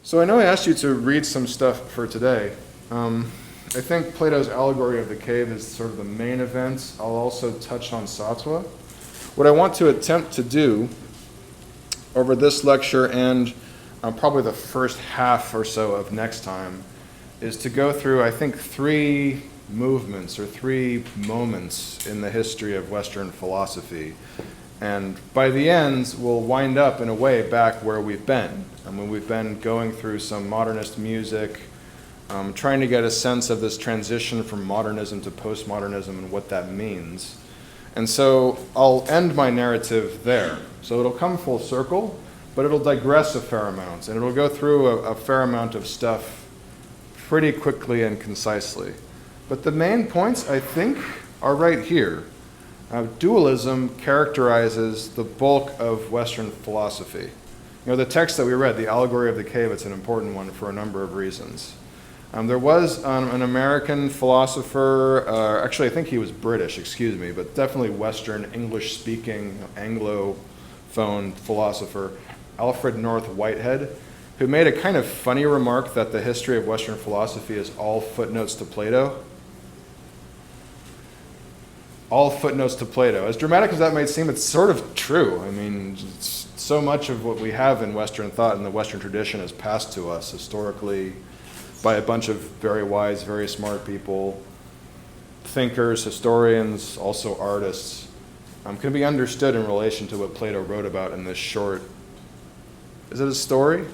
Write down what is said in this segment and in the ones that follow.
So I know I asked you to read some stuff for today. I think Plato's allegory of the cave is sort of the main event. I'll also touch on Sartre. What I want to attempt to do over this lecture and probably the first half or so of next time is to go through, I think, three movements or three moments in the history of Western philosophy. And by the end, we'll wind up in a way back where we've been. I mean, we've been going through some modernist music, trying to get a sense of this transition from modernism to postmodernism and what that means. And so I'll end my narrative there. So it'll come full circle, but it'll digress a fair amount, and it'll go through a fair amount of stuff pretty quickly and concisely. But the main points, I think, are right here. Dualism characterizes the bulk of Western philosophy. You know, the text that we read, the allegory of the cave, it's an important one for a number of reasons. There was an American philosopher, actually I think he was British, excuse me, but definitely Western, English-speaking, Anglophone philosopher, Alfred North Whitehead, who made a kind of funny remark that the history of Western philosophy is all footnotes to Plato. All footnotes to Plato. As dramatic as that might seem, it's sort of true. I mean, so much of what we have in Western thought and the Western tradition is passed to us historically by a bunch of very wise, very smart people, thinkers, historians, also artists, can be understood in relation to what Plato wrote about in this short, is it a story?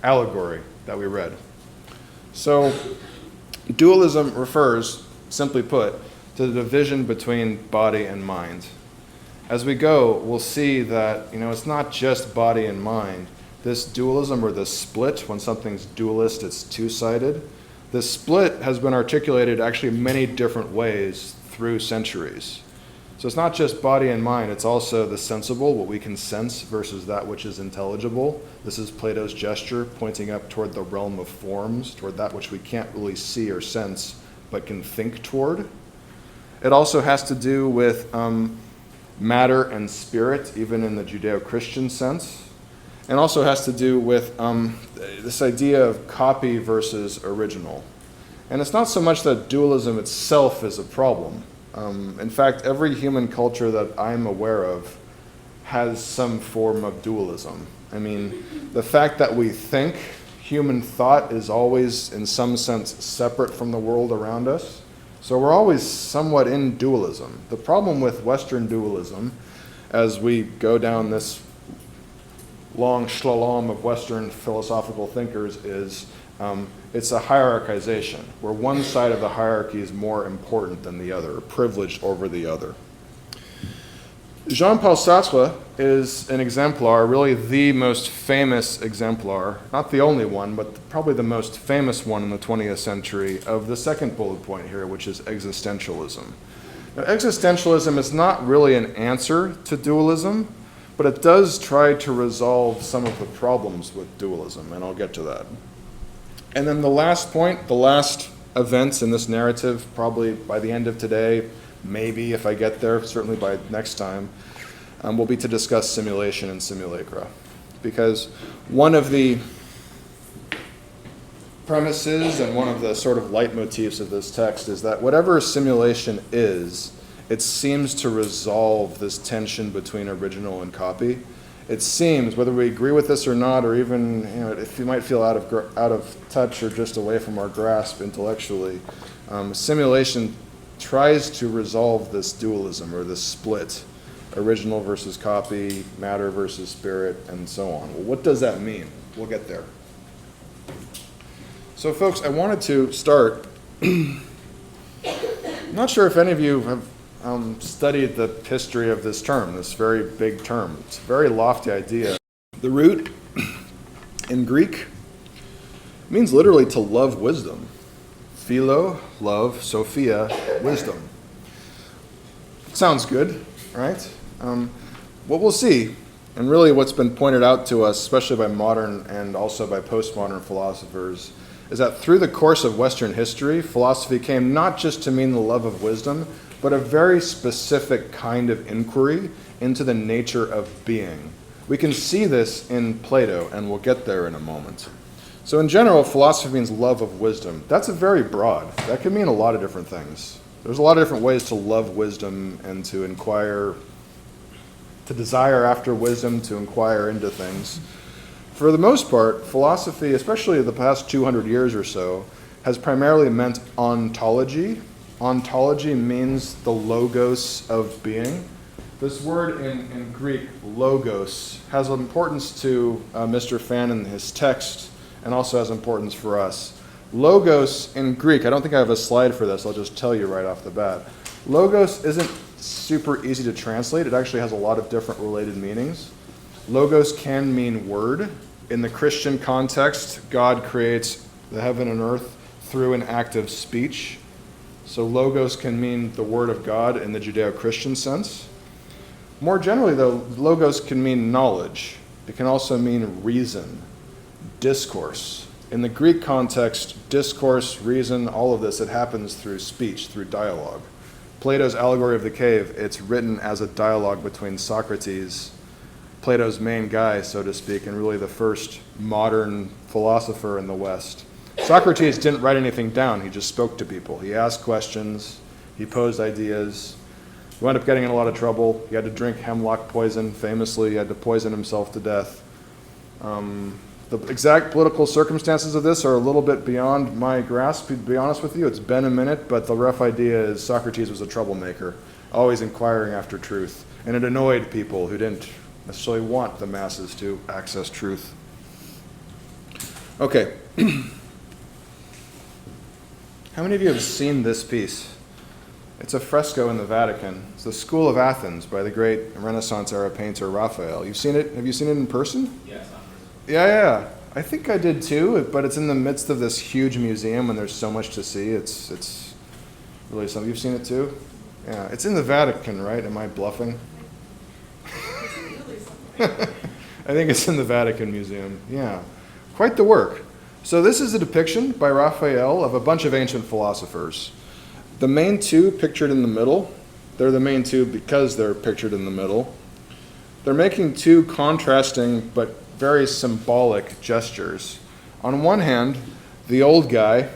Allegory that we read. So dualism refers, simply put, to the division between body and mind. As we go, we'll see that, it's not just body and mind. This dualism, or this split, when something's dualist, it's two-sided. This split has been articulated actually many different ways through centuries. So it's not just body and mind, it's also the sensible, what we can sense, versus that which is intelligible. This is Plato's gesture, pointing up toward the realm of forms, toward that which we can't really see or sense, but can think toward. It also has to do with matter and spirit, even in the Judeo-Christian sense. And also has to do with this idea of copy versus original. And it's not so much that dualism itself is a problem. In fact, every human culture that I'm aware of has some form of dualism. I mean, the fact that we think human thought is always, in some sense, separate from the world around us. So we're always somewhat in dualism. The problem with Western dualism, as we go down this long slalom of Western philosophical thinkers, is it's a hierarchization, where one side of the hierarchy is more important than the other, privileged over the other. Jean-Paul Sartre is an exemplar, really the most famous exemplar, not the only one, but probably the most famous one in the 20th century, of the second bullet point here, which is existentialism. Now, existentialism is not really an answer to dualism, but it does try to resolve some of the problems with dualism, and I'll get to that. And then the last point, the last events in this narrative, probably by the end of today, maybe if I get there, certainly by next time, will be to discuss simulation and simulacra. Because one of the premises and one of the sort of leitmotifs of this text is that whatever simulation is, it seems to resolve this tension between original and copy. It seems, whether we agree with this or not, or even if you might feel out of touch or just away from our grasp intellectually, simulation tries to resolve this dualism or this split, original versus copy, matter versus spirit, and so on. Well, what does that mean? We'll get there. So folks, I wanted to start, I'm not sure if any of you have studied the history of this term, this very big term. It's a very lofty idea. The root in Greek means literally to love wisdom. Philo, love, Sophia, wisdom. Sounds good, right? What we'll see, and really what's been pointed out to us, especially by modern and also by postmodern philosophers, is that through the course of Western history, philosophy came not just to mean the love of wisdom, but a very specific kind of inquiry into the nature of being. We can see this in Plato, and we'll get there in a moment. So in general, philosophy means love of wisdom. That's a very broad. That can mean a lot of different things. There's a lot of different ways to love wisdom and to inquire, to desire after wisdom, to inquire into things. For the most part, philosophy, especially the past 200 years or so, has primarily meant ontology. Ontology means the logos of being. This word in Greek, logos, has importance to Mr. Fan in his text, and also has importance for us. Logos in Greek, I don't think I have a slide for this, I'll just tell you right off the bat. Logos isn't super easy to translate. It actually has a lot of different related meanings. Logos can mean word. In the Christian context, God creates the heaven and earth through an act of speech. So logos can mean the word of God in the Judeo-Christian sense. More generally, though, logos can mean knowledge. It can also mean reason, discourse. In the Greek context, discourse, reason, all of this, it happens through speech, through dialogue. Plato's allegory of the cave, it's written as a dialogue between Socrates, Plato's main guy, so to speak, and really the first modern philosopher in the West. Socrates didn't write anything down, he just spoke to people. He asked questions, he posed ideas. He wound up getting in a lot of trouble. He had to drink hemlock poison, famously. He had to poison himself to death. The exact political circumstances of this are a little bit beyond my grasp, to be honest with you. It's been a minute, but the rough idea is Socrates was a troublemaker, always inquiring after truth. And it annoyed people who didn't necessarily want the masses to access truth. Okay. How many of you have seen this piece? It's a fresco in the Vatican. It's the School of Athens by the great Renaissance-era painter Raphael. You've seen it? Have you seen it in person? Yes. Yeah. I think I did too, but it's in the midst of this huge museum and there's so much to see. It's really something. You've seen it too? Yeah. It's in the Vatican, right? Am I bluffing? I think it's in the Vatican Museum. Yeah. Quite the work. So this is a depiction by Raphael of a bunch of ancient philosophers. The main two pictured in the middle, they're the main two because they're pictured in the middle. They're making two contrasting but very symbolic gestures. On one hand, the old guy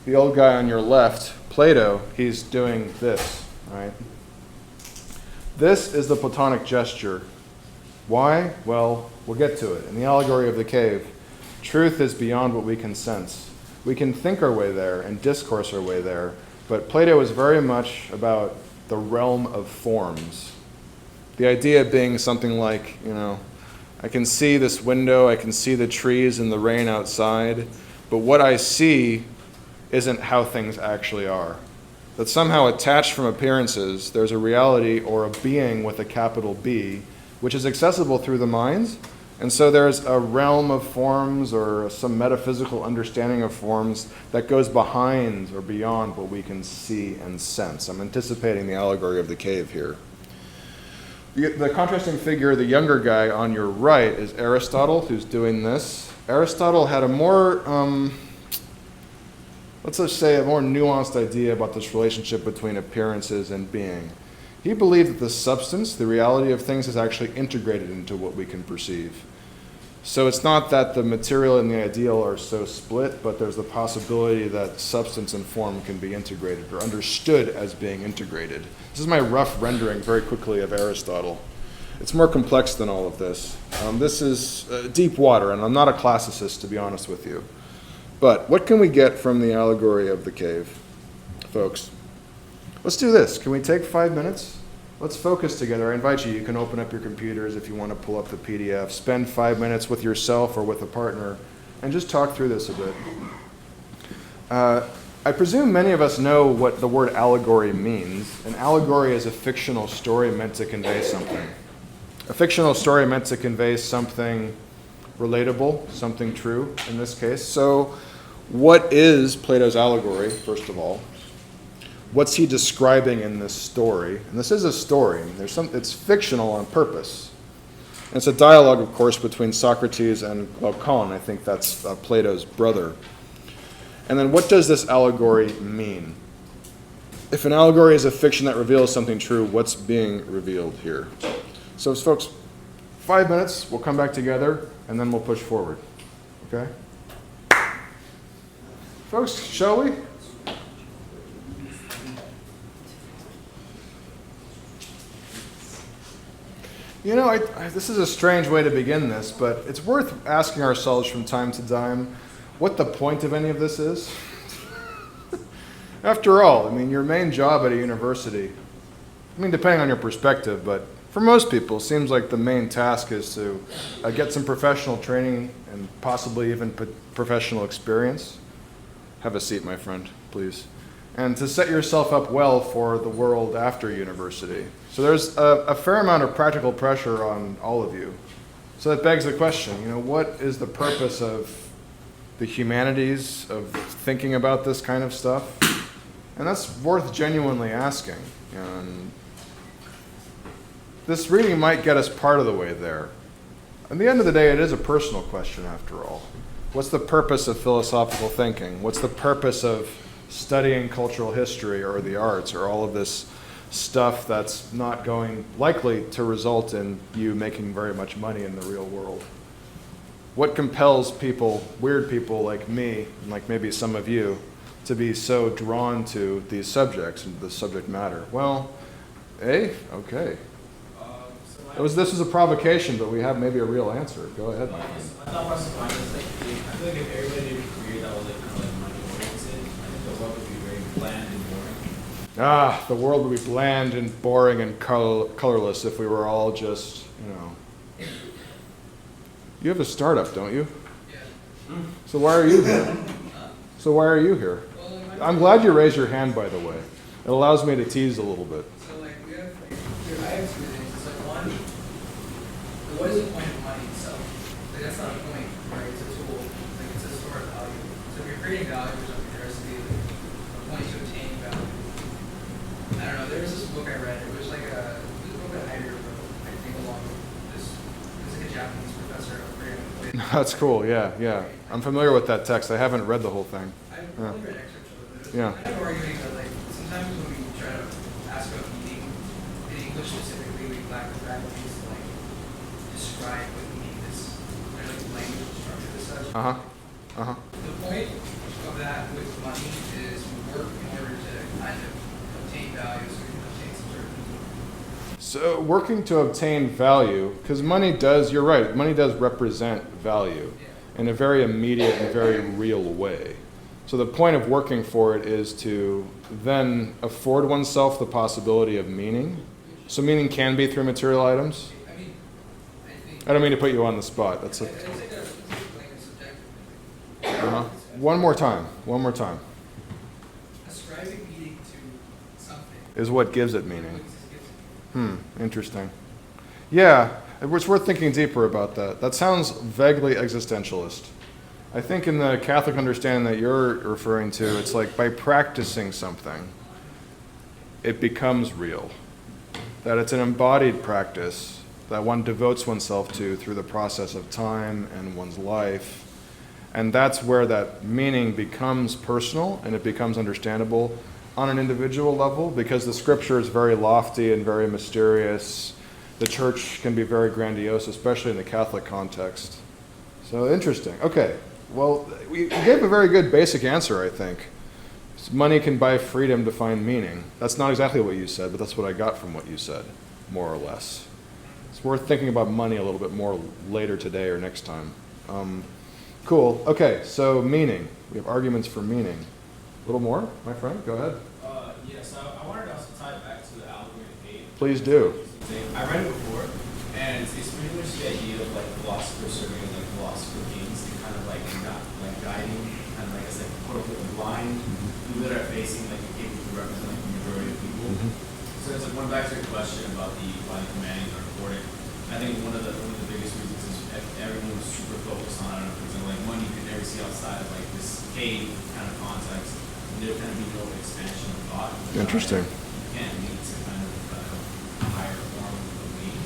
on your left, Plato, he's doing this, right? This is the Platonic gesture. Why? Well, we'll get to it. In the allegory of the cave, truth is beyond what we can sense. We can think our way there and discourse our way there, but Plato is very much about the realm of forms. The idea being something like, I can see this window, I can see the trees and the rain outside, but what I see isn't how things actually are. That somehow attached from appearances, there's a reality or a being with a capital B, which is accessible through the mind. And so there's a realm of forms or some metaphysical understanding of forms that goes behind or beyond what we can see and sense. I'm anticipating the allegory of the cave here. The contrasting figure, the younger guy on your right, is Aristotle, who's doing this. Aristotle had a more, let's just say, a more nuanced idea about this relationship between appearances and being. He believed that the substance, the reality of things, is actually integrated into what we can perceive. So it's not that the material and the ideal are so split, but there's the possibility that substance and form can be integrated or understood as being integrated. This is my rough rendering very quickly of Aristotle. It's more complex than all of this. This is deep water, and I'm not a classicist, to be honest with you. But what can we get from the allegory of the cave, folks? Let's do this. Can we take 5 minutes? Let's focus together. I invite you. You can open up your computers if you want to pull up the PDF. Spend 5 minutes with yourself or with a partner and just talk through this a bit. I presume many of us know what the word allegory means. An allegory is a fictional story meant to convey something. A fictional story meant to convey something relatable, something true in this case. So what is Plato's allegory, first of all? What's he describing in this story? And this is a story. It's fictional on purpose. And it's a dialogue, of course, between Socrates and Glaucon. I think that's Plato's brother. And then what does this allegory mean? If an allegory is a fiction that reveals something true, what's being revealed here? So, folks, 5 minutes, we'll come back together, and then we'll push forward. Okay? Folks, shall we? You know, this is a strange way to begin this, but it's worth asking ourselves from time to time what the point of any of this is. After all, I mean, your main job at a university, I mean, depending on your perspective, but for most people, it seems like the main task is to get some professional training and possibly even professional experience. Have a seat, my friend, please. And to set yourself up well for the world after university. So there's a fair amount of practical pressure on all of you. So that begs the question, you know, what is the purpose of the humanities, of thinking about this kind of stuff? And that's worth genuinely asking. And this reading might get us part of the way there. At the end of the day, it is a personal question after all. What's the purpose of philosophical thinking? What's the purpose of studying cultural history or the arts or all of this stuff that's not likely to result in you making very much money in the real world? What compels people, weird people like me, and like maybe some of you, to be so drawn to these subjects and the subject matter? Well, okay. This is a provocation, but we have maybe a real answer. Go ahead. I thought I feel like if everybody did a career that was like kind of like money oriented, I think the world would be very bland and boring. The world would be bland and boring and colorless if we were all just, you know. You have a startup, don't you? Yeah. So why are you here? I'm glad you raised your hand, by the way. It allows me to tease a little bit. So like we have I have two things. It's like one, what is the point of money itself? Like that's not a point, right? It's a tool. Like it's a store of value. So if you're creating value or something, there has to be like a point to obtain value. I don't know, there was this book I read, it was like a book that Heidegger wrote, I think along with this, it was like a Japanese professor of That's cool, yeah. I'm familiar with that text. I haven't read the whole thing. I've only read excerpts of it. Yeah. I'm arguing that like sometimes when we try to ask about meaning, in English specifically, we lack the faculties to like describe what meaning is. There's like language structure as such. The point of that with money is we work in order to kind of obtain value so we can obtain some sort of. So working to obtain value, because money does, you're right, money does represent value in a very immediate and very real way. So the point of working for it is to then afford oneself the possibility of meaning. So meaning can be through material items? I don't mean to put you on the spot. That's One more time. Ascribing meaning to something is what gives it meaning. Interesting. Yeah, it's worth thinking deeper about that. That sounds vaguely existentialist. I think in the Catholic understanding that you're referring to, it's like by practicing something, it becomes real. That it's an embodied practice that one devotes oneself to through the process of time and one's life. And that's where that meaning becomes personal and it becomes understandable on an individual level, because the scripture is very lofty and very mysterious. The church can be very grandiose, especially in the Catholic context. So interesting. Okay, well, you gave a very good basic answer, I think. Money can buy freedom to find meaning. That's not exactly what you said, but that's what I got from what you said, more or less. It's worth thinking about money a little bit more later today or next time. Cool. Okay, so meaning. We have arguments for meaning. A little more, my friend? Go ahead. So I wanted to also tie it back to the allegory of hate. Please do. I read it before, and it's pretty much the idea of like philosophers serving as like philosopher kings to kind of like guiding, kind of like I said, quote unquote blind people that are facing like the people who represent like the majority of people. So it's like going back to your question about the why the humanities are important. I think one of the biggest reasons is everyone was super focused on, I don't know, for example, like money you could never see outside of like this cave kind of context. There kind of be no expansion of thought. Interesting. And leads to kind of a higher form of meaning.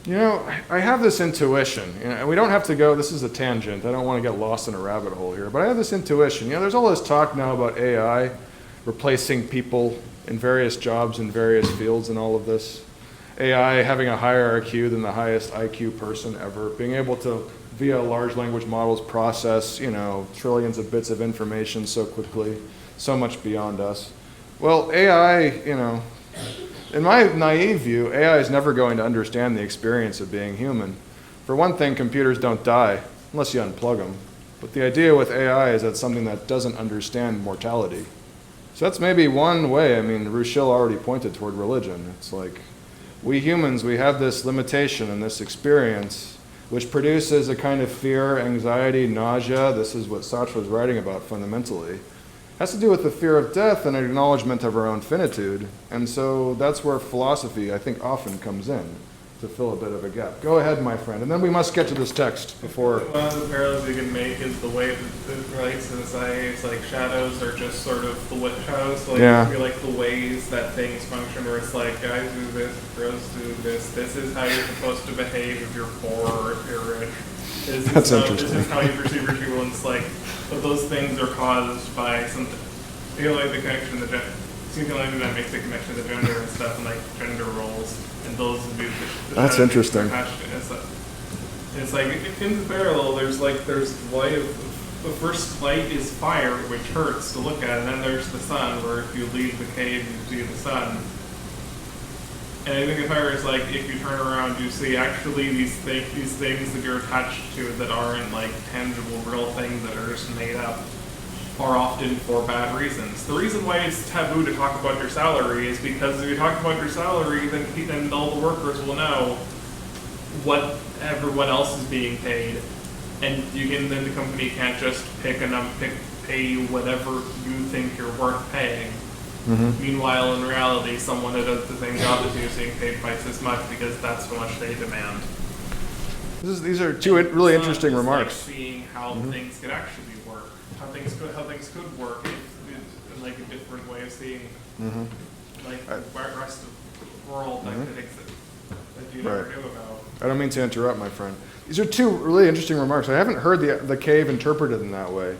You know, I have this intuition. You know, we don't have to go, this is a tangent. I don't want to get lost in a rabbit hole here, but I have this intuition. You know, there's all this talk now about AI replacing people in various jobs in various fields and all of this. AI having a higher IQ than the highest IQ person ever, being able to via large language models process, trillions of bits of information so quickly, so much beyond us. Well, AI, in my naive view, AI is never going to understand the experience of being human. For one thing, computers don't die, unless you unplug them. But the idea with AI is that it's something that doesn't understand mortality. So that's maybe one way. Roussel already pointed toward religion. It's like, we humans, we have this limitation and this experience, which produces a kind of fear, anxiety, nausea. This is what Sartre was writing about fundamentally. It has to do with the fear of death and an acknowledgement of our own finitude. And so that's where philosophy, I think, often comes in, to fill a bit of a gap. Go ahead, my friend. And then we must get to this text before... One of the parallels you can make is the way that it writes in society. It's like shadows are just sort of the shadows, like the ways that things function, where it's like guys do this, girls do this. This is how you're supposed to behave if you're poor or if you're rich. This is how you perceive rich people, and it's like, but those things are caused by something. Like the connection to the seems the only thing that makes the connection to gender and stuff, and like gender roles, and those would be the That's interesting. It's like in the parallel, there's light. The first light is fire, which hurts to look at, and then there's the sun, where if you leave the cave, you see the sun. And I think the fire is like, if you turn around, you see actually these things that you're attached to that aren't like tangible, real things that are just made up, are often for bad reasons. The reason why it's taboo to talk about your salary is because if you talk about your salary, then all the workers will know what everyone else is being paid, and then the company can't just pay you whatever you think you're worth paying. Mm-hmm. Meanwhile, in reality, someone who does the same job as you is being paid twice as much because that's how much they demand. These are two really interesting remarks. Like seeing how things could actually work, how things could work in like a different way of seeing like the rest of the world that could exist that you never knew about. I don't mean to interrupt, my friend. These are two really interesting remarks. I haven't heard the cave interpreted in that way.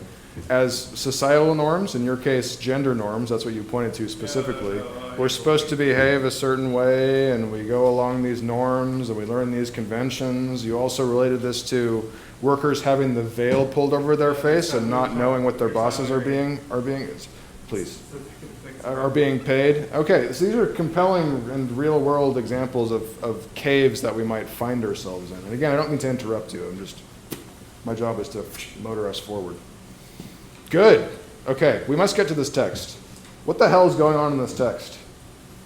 As societal norms, in your case, gender norms, that's what you pointed to specifically. We're supposed to behave a certain way, and we go along these norms, and we learn these conventions. You also related this to workers having the veil pulled over their face and not knowing what their bosses are being paid. Okay, so these are compelling and real-world examples of caves that we might find ourselves in. And again, I don't mean to interrupt you. My job is to motor us forward. Good. Okay, we must get to this text. What the hell is going on in this text?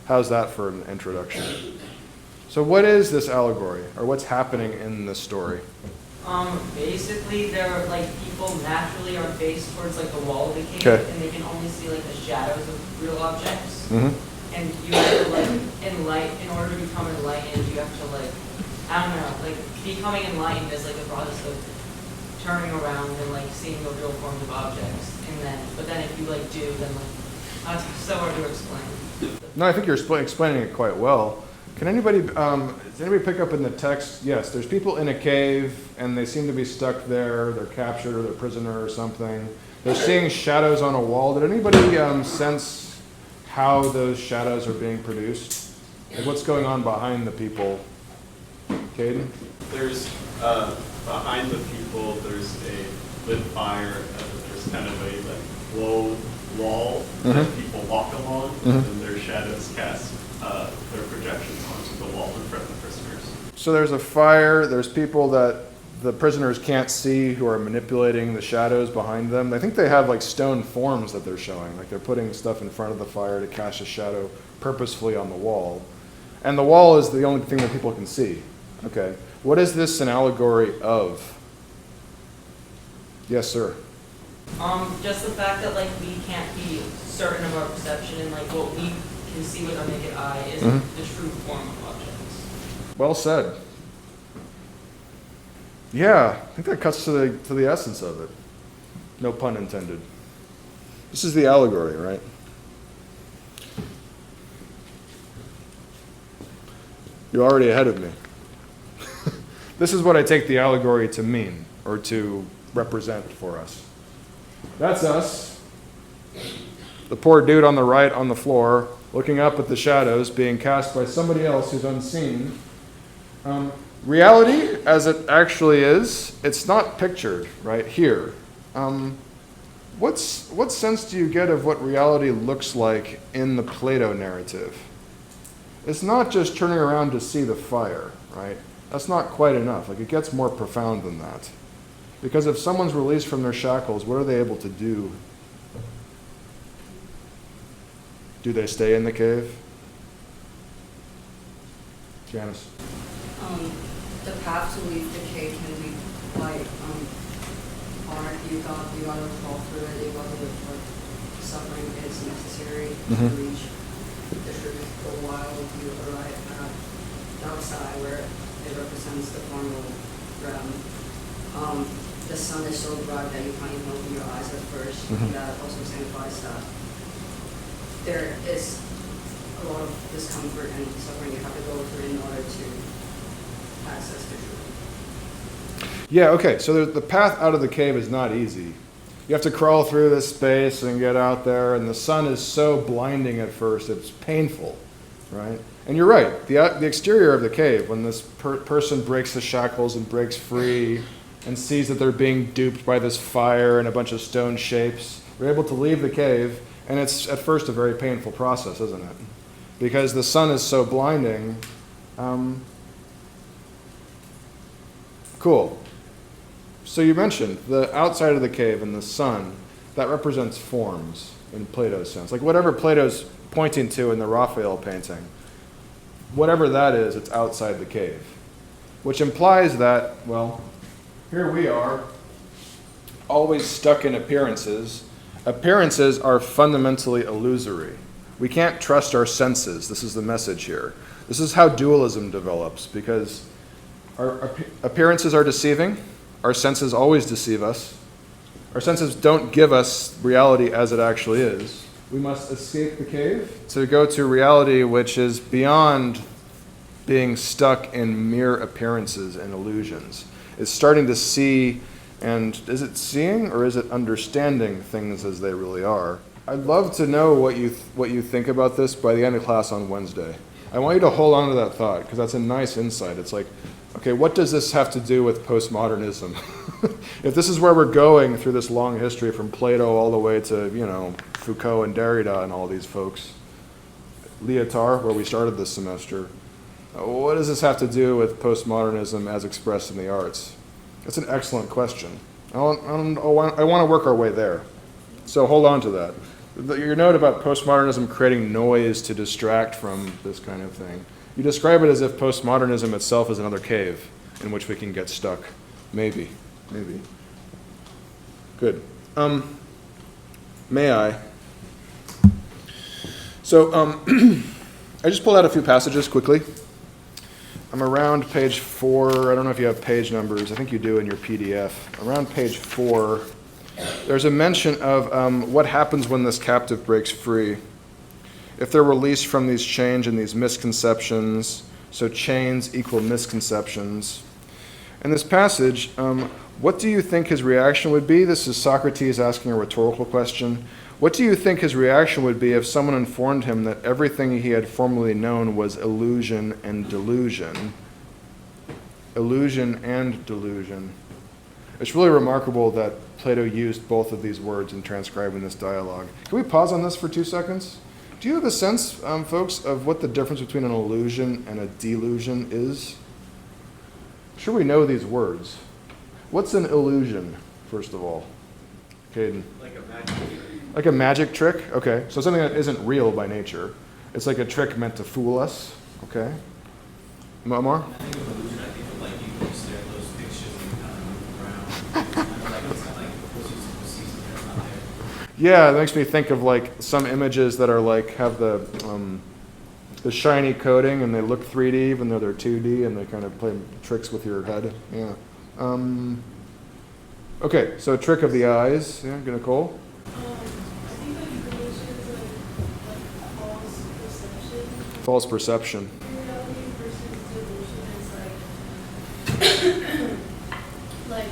How's that for an introduction? So what is this allegory, or what's happening in this story? Basically, they're like people naturally are faced towards like the wall of the cave, and they can only see like the shadows of real objects. Mm-hmm. And you have to like in order to become enlightened, you have to becoming enlightened is like a process of turning around and like seeing the real forms of objects, but then if you do, then that's so hard to explain. No, I think you're explaining it quite well. Can anybody, does anybody pick up in the text? Yes, there's people in a cave, and they seem to be stuck there. They're captured, or they're prisoner or something. They're seeing shadows on a wall. Did anybody sense how those shadows are being produced? Like what's going on behind the people? Caden? There's behind the people, there's a lit fire, and there's kind of a low wall that people walk along, and then their shadows cast their projections onto the wall in front of the prisoners. So there's a fire, there's people that the prisoners can't see who are manipulating the shadows behind them. I think they have stone forms that they're showing, they're putting stuff in front of the fire to cast a shadow purposefully on the wall. And the wall is the only thing that people can see. Okay. What is this an allegory of? Yes, sir. Just the fact that we can't be certain of our perception, and what we can see with our naked eye isn't the true form of objects. Well said. Yeah, I think that cuts to the essence of it. No pun intended. This is the allegory, right? You're already ahead of me. This is what I take the allegory to mean, or to represent for us. That's us. The poor dude on the right on the floor, looking up at the shadows being cast by somebody else who's unseen. reality, as it actually is, it's not pictured right here. What sense do you get of what reality looks like in the Plato narrative? It's not just turning around to see the fire, right? That's not quite enough. Like, it gets more profound than that. Because if someone's released from their shackles, what are they able to do? Do they stay in the cave? Janice? The path to leave the cave can be quite hard. You gotta fall through it. You gotta like suffering is necessary to reach the truth. But while you arrive at the outside, where it represents the formal realm, the sun is so bright that you can't even open your eyes at first. That also signifies that there is a lot of discomfort and suffering you have to go through in order to access the truth. Yeah, okay, so the path out of the cave is not easy. You have to crawl through this space and get out there, and the sun is so blinding at first, it's painful, right? And you're right, the exterior of the cave, when this person breaks the shackles and breaks free and sees that they're being duped by this fire and a bunch of stone shapes, they're able to leave the cave, and it's at first a very painful process, isn't it? Because the sun is so blinding. Cool. So you mentioned the outside of the cave and the sun, that represents forms in Plato's sense. Like whatever Plato's pointing to in the Raphael painting, whatever that is, it's outside the cave. Which implies that, well, here we are, always stuck in appearances. Appearances are fundamentally illusory. We can't trust our senses. This is the message here. This is how dualism develops, because our appearances are deceiving. Our senses always deceive us. Our senses don't give us reality as it actually is. We must escape the cave to go to reality which is beyond being stuck in mere appearances and illusions. It's starting to see, and is it seeing or is it understanding things as they really are? I'd love to know what you think about this by the end of class on Wednesday. I want you to hold on to that thought, because that's a nice insight. It's like, okay, what does this have to do with postmodernism? If this is where we're going through this long history from Plato all the way to, Foucault and Derrida and all these folks, Lyotard, where we started this semester, what does this have to do with postmodernism as expressed in the arts? That's an excellent question. I want to work our way there. So hold on to that. Your note about postmodernism creating noise to distract from this kind of thing. You describe it as if postmodernism itself is another cave in which we can get stuck. Maybe. Good. May I? So I just pulled out a few passages quickly. I'm around page 4. I don't know if you have page numbers. I think you do in your PDF. Around page 4, there's a mention of what happens when this captive breaks free. If they're released from these chains and these misconceptions, so chains equal misconceptions. In this passage, what do you think his reaction would be? This is Socrates asking a rhetorical question. What do you think his reaction would be if someone informed him that everything he had formerly known was illusion and delusion? Illusion and delusion. It's really remarkable that Plato used both of these words in transcribing this dialogue. Can we pause on this for 2 seconds? Do you have a sense, folks, of what the difference between an illusion and a delusion is? I'm sure we know these words. What's an illusion, first of all? Caden. Like a magic trick. Like a magic trick? Okay. So something that isn't real by nature. It's like a trick meant to fool us. Okay. Omar? I think of illusion, I think of like you stare at those pictures and kind of move around. It's kind of like supposed to see something that's not there. Yeah, it makes me think of like some images that are like have the shiny coating and they look 3D even though they're 2D and they kind of play tricks with your head. Yeah. Okay, so a trick of the eyes. Yeah, Nicole? I think like illusion is like false perception. False perception. Reality versus delusion is like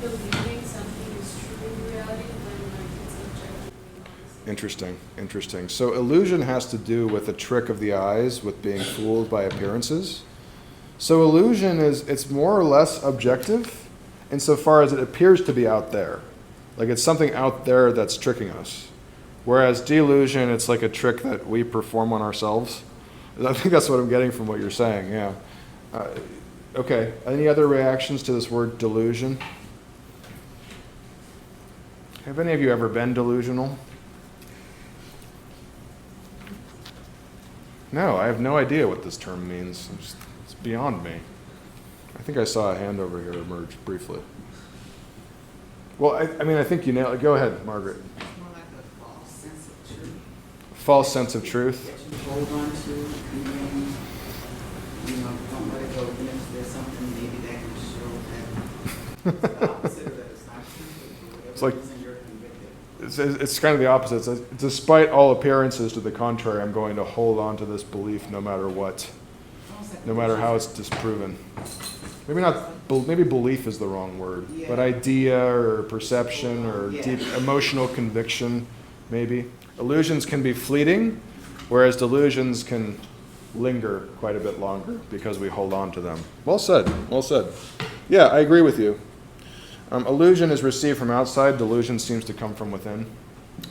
believing something is true in reality when like it's objectively false. Interesting. So illusion has to do with a trick of the eyes, with being fooled by appearances. So illusion it's more or less objective insofar as it appears to be out there. Like it's something out there that's tricking us. Whereas delusion, it's like a trick that we perform on ourselves. I think that's what I'm getting from what you're saying, yeah. Okay, any other reactions to this word delusion? Have any of you ever been delusional? No, I have no idea what this term means. It's beyond me. I think I saw a hand over here emerge briefly. Well, I think you nailed it. Go ahead, Margaret. It's more like a false sense of truth. False sense of truth. That you hold on to, and then, don't let it go. And if there's something maybe that can show that it's the opposite of that, it's not true. It's like- Reason you're convicted. It's kind of the opposite. It's despite all appearances to the contrary, I'm going to hold on to this belief no matter what, no matter how it's disproven. Maybe belief is the wrong word, but idea or perception or deep emotional conviction, maybe. Illusions can be fleeting, whereas delusions can linger quite a bit longer because we hold on to them. Well said, well said. Yeah, I agree with you. Illusion is received from outside, delusion seems to come from within.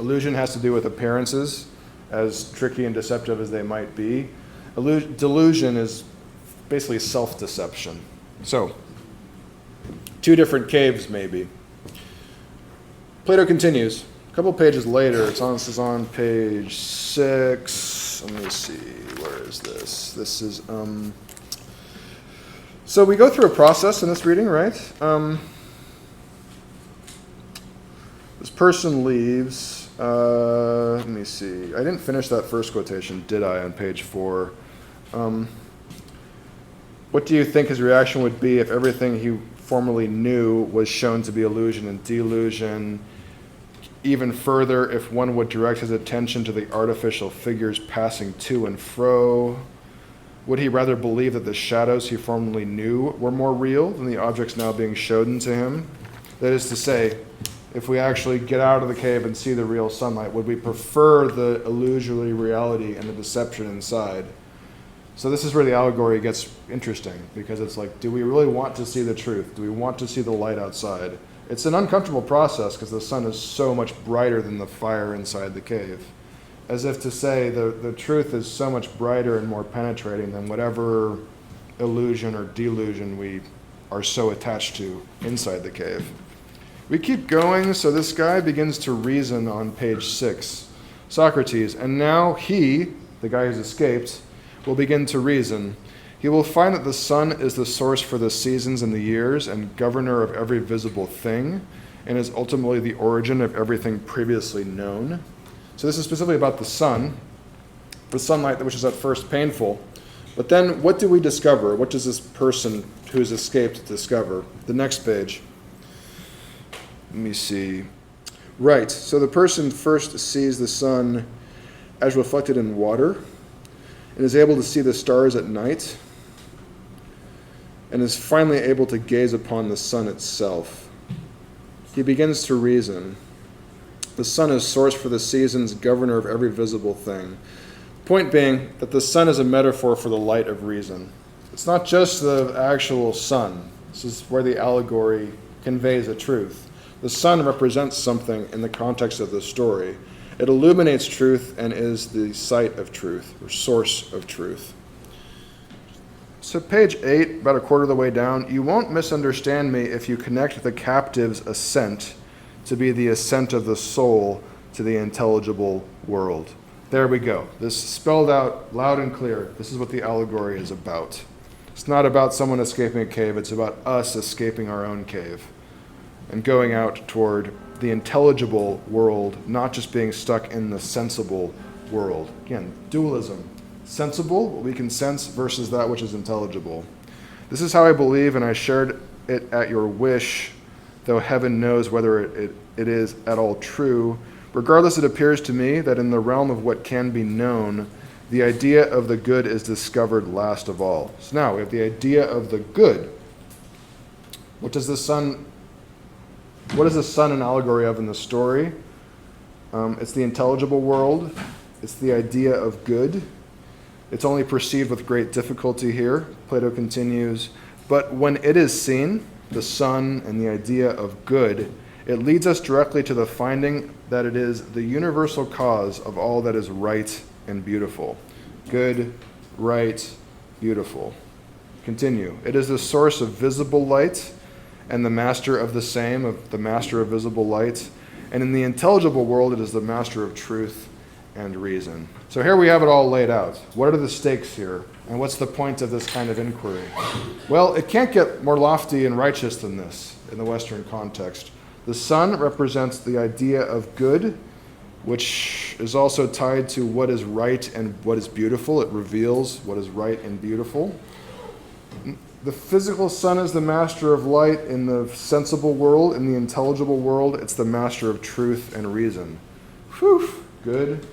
Illusion has to do with appearances, as tricky and deceptive as they might be. Delusion is basically self-deception. So, two different caves maybe. Plato continues. A couple pages later, this is on page 6. Let me see, where is this? This is, so we go through a process in this reading, right? This person leaves. Let me see. I didn't finish that first quotation, did I, on page 4? What do you think his reaction would be if everything he formerly knew was shown to be illusion and delusion? Even further, if one would direct his attention to the artificial figures passing to and fro, would he rather believe that the shadows he formerly knew were more real than the objects now being shown to him? That is to say, if we actually get out of the cave and see the real sunlight, would we prefer the illusory reality and the deception inside? So this is where the allegory gets interesting, because it's like, do we really want to see the truth? Do we want to see the light outside? It's an uncomfortable process because the sun is so much brighter than the fire inside the cave. As if to say the truth is so much brighter and more penetrating than whatever illusion or delusion we are so attached to inside the cave. We keep going, so this guy begins to reason on page 6. Socrates, and now he, the guy who's escaped, will begin to reason. He will find that the sun is the source for the seasons and the years and governor of every visible thing, and is ultimately the origin of everything previously known. So this is specifically about the sun, the sunlight, which is at first painful. But then what do we discover? What does this person who's escaped discover? The next page. Let me see. Right, so the person first sees the sun as reflected in water, and is able to see the stars at night, and is finally able to gaze upon the sun itself. He begins to reason. The sun is source for the seasons, governor of every visible thing. Point being that the sun is a metaphor for the light of reason. It's not just the actual sun. This is where the allegory conveys a truth. The sun represents something in the context of the story. It illuminates truth and is the site of truth, or source of truth. So page 8, about a quarter of the way down, you won't misunderstand me if you connect the captive's ascent to be the ascent of the soul to the intelligible world. There we go. This is spelled out loud and clear. This is what the allegory is about. It's not about someone escaping a cave. It's about us escaping our own cave and going out toward the intelligible world, not just being stuck in the sensible world. Again, dualism. Sensible, what we can sense, versus that which is intelligible. This is how I believe, and I shared it at your wish, though heaven knows whether it is at all true. Regardless, it appears to me that in the realm of what can be known, the idea of the good is discovered last of all. So now we have the idea of the good. What is the sun an allegory of in the story? It's the intelligible world. It's the idea of good. It's only perceived with great difficulty here. Plato continues, but when it is seen, the sun and the idea of good, it leads us directly to the finding that it is the universal cause of all that is right and beautiful. Good, right, beautiful. Continue. It is the source of visible light and the master of the same, of the master of visible light. And in the intelligible world, it is the master of truth and reason. So here we have it all laid out. What are the stakes here? And what's the point of this kind of inquiry? Well, it can't get more lofty and righteous than this in the Western context. The sun represents the idea of good, which is also tied to what is right and what is beautiful. It reveals what is right and beautiful. The physical sun is the master of light in the sensible world. In the intelligible world, it's the master of truth and reason. Whew, good,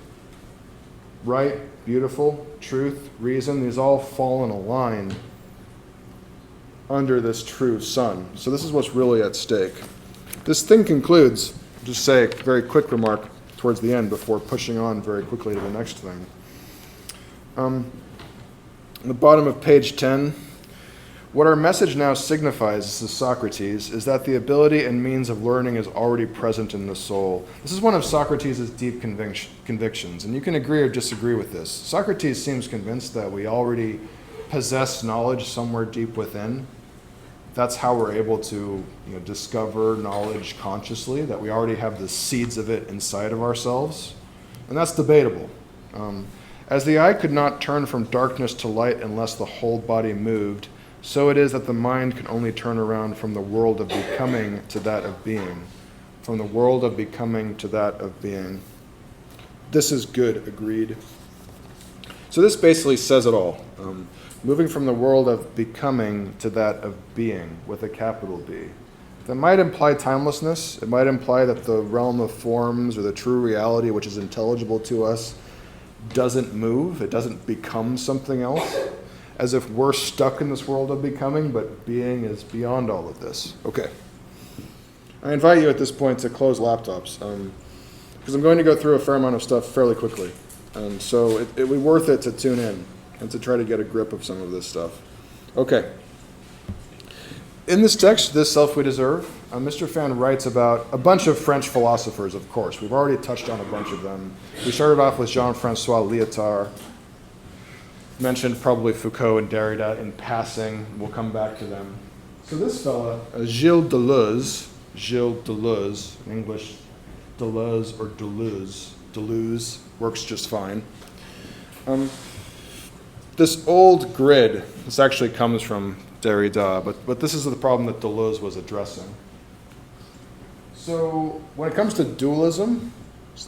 right, beautiful, truth, reason, these all fall in a line under this true sun. So this is what's really at stake. This thing concludes, I'll just say a very quick remark towards the end before pushing on very quickly to the next thing. On the bottom of page 10, what our message now signifies, this is Socrates, is that the ability and means of learning is already present in the soul. This is one of Socrates' deep convictions, and you can agree or disagree with this. Socrates seems convinced that we already possess knowledge somewhere deep within. That's how we're able to discover knowledge consciously, that we already have the seeds of it inside of ourselves. And that's debatable. As the eye could not turn from darkness to light unless the whole body moved, so it is that the mind can only turn around from the world of becoming to that of being. From the world of becoming to that of being. This is good, agreed. So this basically says it all. Moving from the world of becoming to that of being, with a capital B. That might imply timelessness. It might imply that the realm of forms or the true reality, which is intelligible to us, doesn't move. It doesn't become something else. As if we're stuck in this world of becoming, but being is beyond all of this. Okay. I invite you at this point to close laptops, because I'm going to go through a fair amount of stuff fairly quickly. So it would be worth it to tune in and to try to get a grip of some of this stuff. Okay. In this text, This Self We Deserve, Mr. Fan writes about a bunch of French philosophers, of course. We've already touched on a bunch of them. We started off with Jean-Francois Lyotard, mentioned probably Foucault and Derrida in passing. We'll come back to them. So this fella, Gilles Deleuze, in English, Deleuze or Deleuze works just fine. This old grid, this actually comes from Derrida, but this is the problem that Deleuze was addressing. So when it comes to dualism,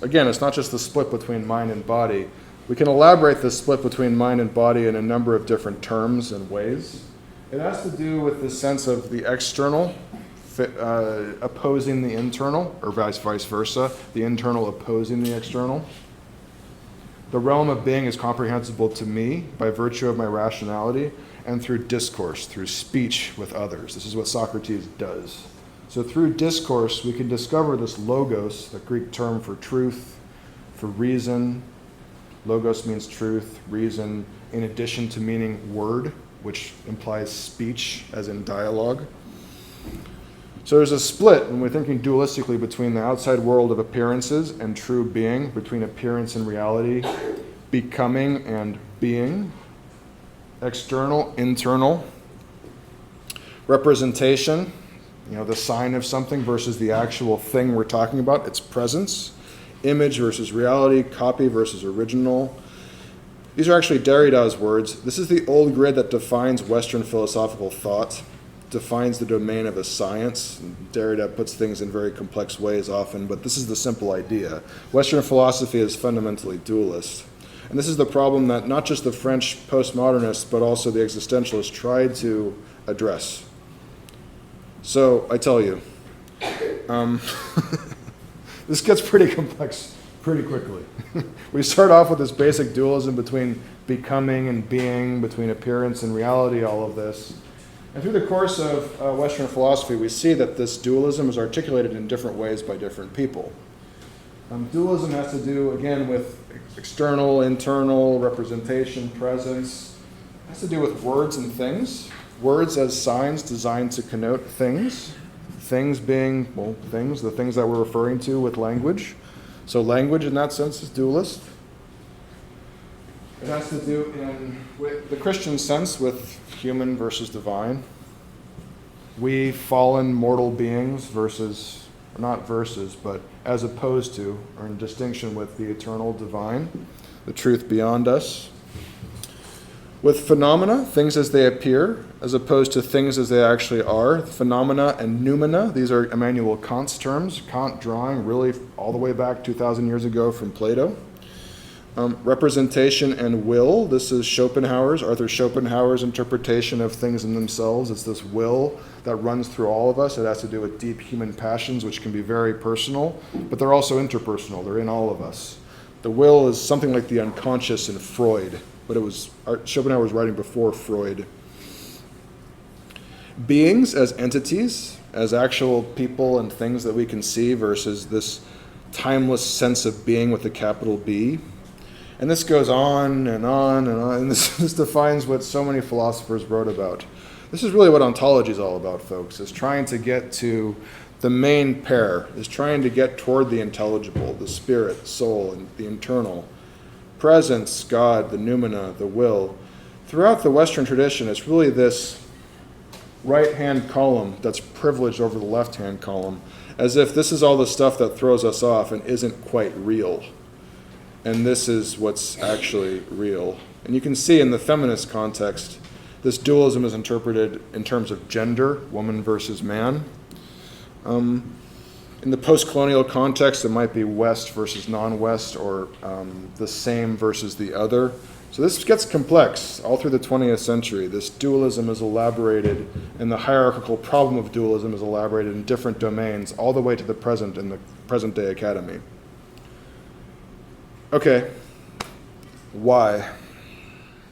again, it's not just the split between mind and body. We can elaborate this split between mind and body in a number of different terms and ways. It has to do with the sense of the external opposing the internal, or vice versa, the internal opposing the external. The realm of being is comprehensible to me by virtue of my rationality and through discourse, through speech with others. This is what Socrates does. So through discourse, we can discover this logos, the Greek term for truth, for reason. Logos means truth, reason, in addition to meaning word, which implies speech, as in dialogue. So there's a split when we're thinking dualistically between the outside world of appearances and true being, between appearance and reality, becoming and being, external, internal, representation, the sign of something versus the actual thing we're talking about, its presence, image versus reality, copy versus original. These are actually Derrida's words. This is the old grid that defines Western philosophical thought, defines the domain of a science. Derrida puts things in very complex ways often, but this is the simple idea. Western philosophy is fundamentally dualist. And this is the problem that not just the French postmodernists, but also the existentialists tried to address. So I tell you, this gets pretty complex pretty quickly. We start off with this basic dualism between becoming and being, between appearance and reality, all of this. And through the course of Western philosophy, we see that this dualism is articulated in different ways by different people. Dualism has to do, again, with external, internal, representation, presence. It has to do with words and things. Words as signs designed to connote things. Things being, well, things, the things that we're referring to with language. So language in that sense is dualist. It has to do with the Christian sense with human versus divine. We fallen mortal beings versus, not versus, but as opposed to, or in distinction with the eternal divine, the truth beyond us. With phenomena, things as they appear, as opposed to things as they actually are. Phenomena and noumena, these are Immanuel Kant's terms. Kant drawing really all the way back 2,000 years ago from Plato. Representation and will, this is Arthur Schopenhauer's interpretation of things in themselves. It's this will that runs through all of us. It has to do with deep human passions, which can be very personal, but they're also interpersonal. They're in all of us. The will is something like the unconscious in Freud, but Schopenhauer was writing before Freud. Beings as entities, as actual people and things that we can see versus this timeless sense of being with a capital B. And this goes on and on and on, and this defines what so many philosophers wrote about. This is really what ontology is all about, folks, is trying to get to the main pair, is trying to get toward the intelligible, the spirit, soul, and the internal. Presence, God, the noumena, the will. Throughout the Western tradition, it's really this right-hand column that's privileged over the left-hand column, as if this is all the stuff that throws us off and isn't quite real. And this is what's actually real. And you can see in the feminist context, this dualism is interpreted in terms of gender, woman versus man. In the post-colonial context, it might be West versus non-West, or the same versus the other. So this gets complex all through the 20th century. This dualism is elaborated, and the hierarchical problem of dualism is elaborated in different domains, all the way to the present in the present-day academy. Okay, why?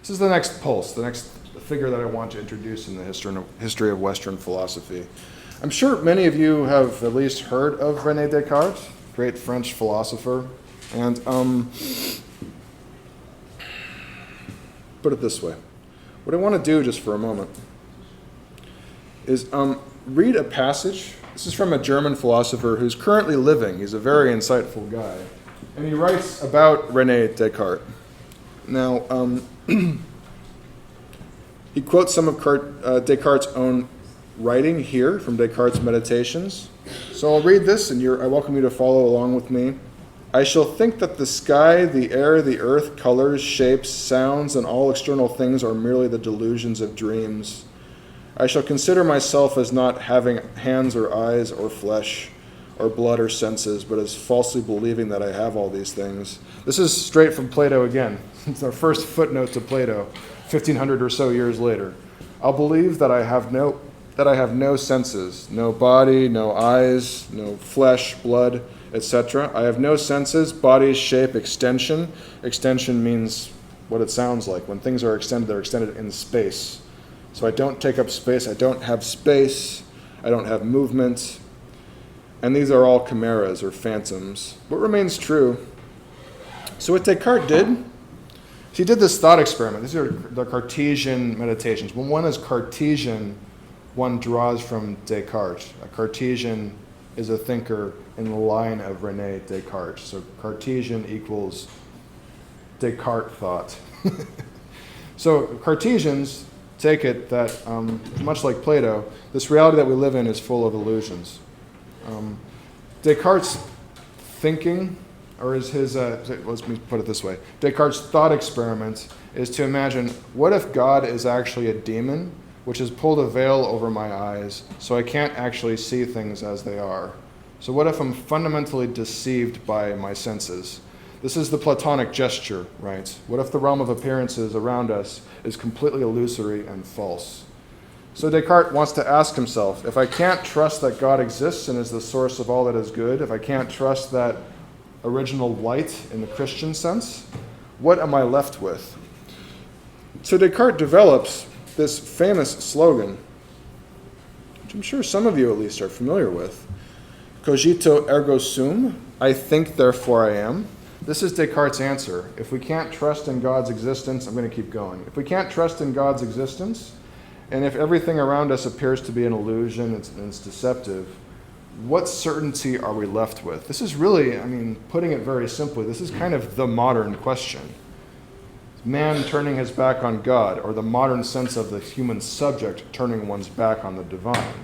This is the next pulse, the next figure that I want to introduce in the history of Western philosophy. I'm sure many of you have at least heard of René Descartes, great French philosopher. And put it this way. What I want to do just for a moment is read a passage. This is from a German philosopher who's currently living. He's a very insightful guy. And he writes about René Descartes. Now, he quotes some of Descartes' own writing here from Descartes' Meditations. So I'll read this, and I welcome you to follow along with me. I shall think that the sky, the air, the earth, colors, shapes, sounds, and all external things are merely the delusions of dreams. I shall consider myself as not having hands or eyes or flesh, or blood or senses, but as falsely believing that I have all these things. This is straight from Plato again. It's our first footnote to Plato, 1,500 or so years later. I'll believe that I have no senses, no body, no eyes, no flesh, blood, etc. I have no senses, body, shape, extension. Extension means what it sounds like. When things are extended, they're extended in space. So I don't take up space, I don't have space, I don't have movement. And these are all chimeras or phantoms. What remains true? So what Descartes did, he did this thought experiment. These are the Cartesian meditations. When one is Cartesian, one draws from Descartes. A Cartesian is a thinker in the line of René Descartes. So Cartesian equals Descartes thought. So Cartesians take it that, much like Plato, this reality that we live in is full of illusions. Descartes' thinking, or is his, let me put it this way, Descartes' thought experiment is to imagine, what if God is actually a demon, which has pulled a veil over my eyes, so I can't actually see things as they are? So what if I'm fundamentally deceived by my senses? This is the Platonic gesture, right? What if the realm of appearances around us is completely illusory and false? So Descartes wants to ask himself, if I can't trust that God exists and is the source of all that is good, if I can't trust that original light in the Christian sense, what am I left with? So Descartes develops this famous slogan, which I'm sure some of you at least are familiar with. Cogito ergo sum, I think, therefore I am. This is Descartes' answer. If we can't trust in God's existence, I'm going to keep going. If we can't trust in God's existence, and if everything around us appears to be an illusion, it's deceptive, what certainty are we left with? This is really, putting it very simply, this is kind of the modern question. Man turning his back on God, or the modern sense of the human subject turning one's back on the divine.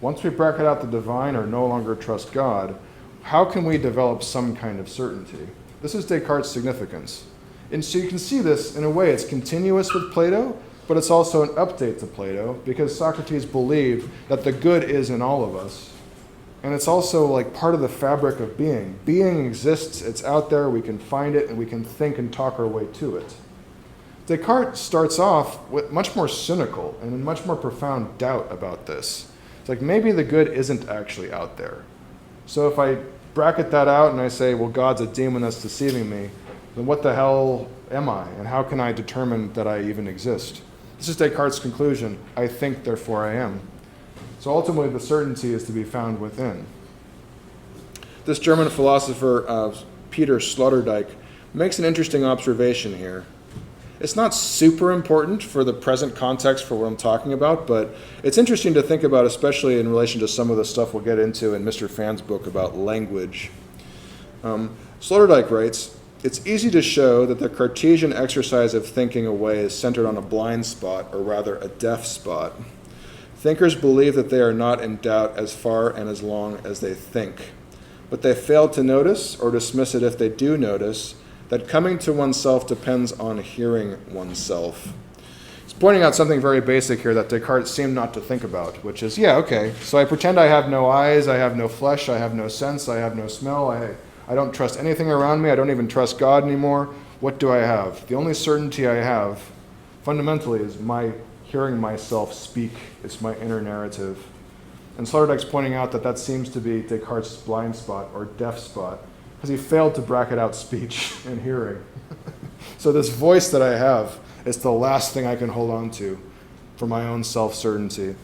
Once we bracket out the divine or no longer trust God, how can we develop some kind of certainty? This is Descartes' significance. And so you can see this, in a way, it's continuous with Plato, but it's also an update to Plato, because Socrates believed that the good is in all of us. And it's also like part of the fabric of being. Being exists, it's out there, we can find it, and we can think and talk our way to it. Descartes starts off with much more cynical and in much more profound doubt about this. It's like maybe the good isn't actually out there. So if I bracket that out and I say, well, God's a demon that's deceiving me, then what the hell am I? And how can I determine that I even exist? This is Descartes' conclusion. I think, therefore I am. So ultimately, the certainty is to be found within. This German philosopher, Peter Sloterdijk, makes an interesting observation here. It's not super important for the present context for what I'm talking about, but it's interesting to think about, especially in relation to some of the stuff we'll get into in Mr. Fan's book about language. Sloterdijk writes, "It's easy to show that the Cartesian exercise of thinking away is centered on a blind spot, or rather a deaf spot. Thinkers believe that they are not in doubt as far and as long as they think. But they fail to notice, or dismiss it if they do notice, that coming to oneself depends on hearing oneself." He's pointing out something very basic here that Descartes seemed not to think about, which is, so I pretend I have no eyes, I have no flesh, I have no sense, I have no smell, I don't trust anything around me, I don't even trust God anymore. What do I have? The only certainty I have, fundamentally, is my hearing myself speak. It's my inner narrative. And Sloterdijk's pointing out that that seems to be Descartes' blind spot, or deaf spot, because he failed to bracket out speech and hearing. So this voice that I have is the last thing I can hold on to for my own self-certainty.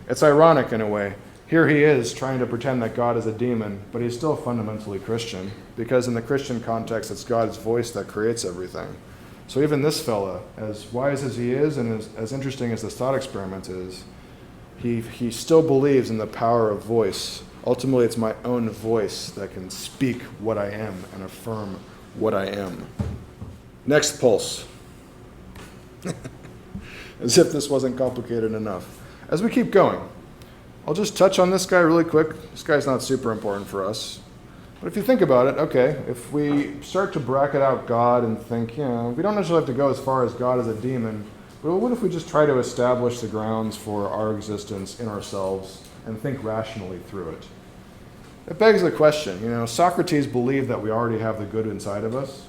It's ironic in a way. Here he is trying to pretend that God is a demon, but he's still fundamentally Christian, because in the Christian context, it's God's voice that creates everything. So even this fella, as wise as he is and as interesting as this thought experiment is, he still believes in the power of voice. Ultimately, it's my own voice that can speak what I am and affirm what I am. Next pulse. As if this wasn't complicated enough. As we keep going, I'll just touch on this guy really quick. This guy's not super important for us. But if you think about it, okay, if we start to bracket out God and think, we don't necessarily have to go as far as God as a demon, but what if we just try to establish the grounds for our existence in ourselves and think rationally through it? It begs the question, Socrates believed that we already have the good inside of us.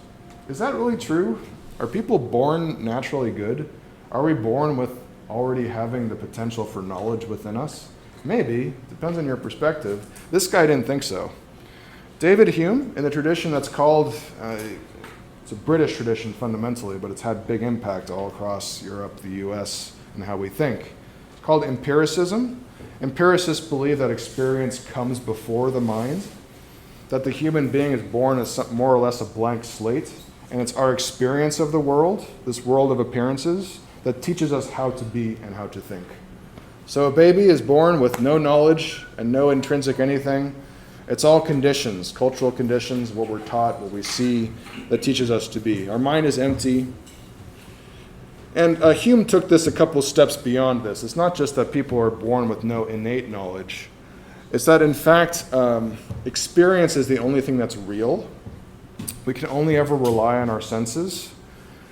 Is that really true? Are people born naturally good? Are we born with already having the potential for knowledge within us? Maybe. Depends on your perspective. This guy didn't think so. David Hume, in the tradition that's called, it's a British tradition fundamentally, but it's had big impact all across Europe, the US, and how we think. It's called empiricism. Empiricists believe that experience comes before the mind, that the human being is born as more or less a blank slate, and it's our experience of the world, this world of appearances, that teaches us how to be and how to think. So a baby is born with no knowledge and no intrinsic anything. It's all conditions, cultural conditions, what we're taught, what we see, that teaches us to be. Our mind is empty. And Hume took this a couple steps beyond this. It's not just that people are born with no innate knowledge. It's that, in fact, experience is the only thing that's real. We can only ever rely on our senses.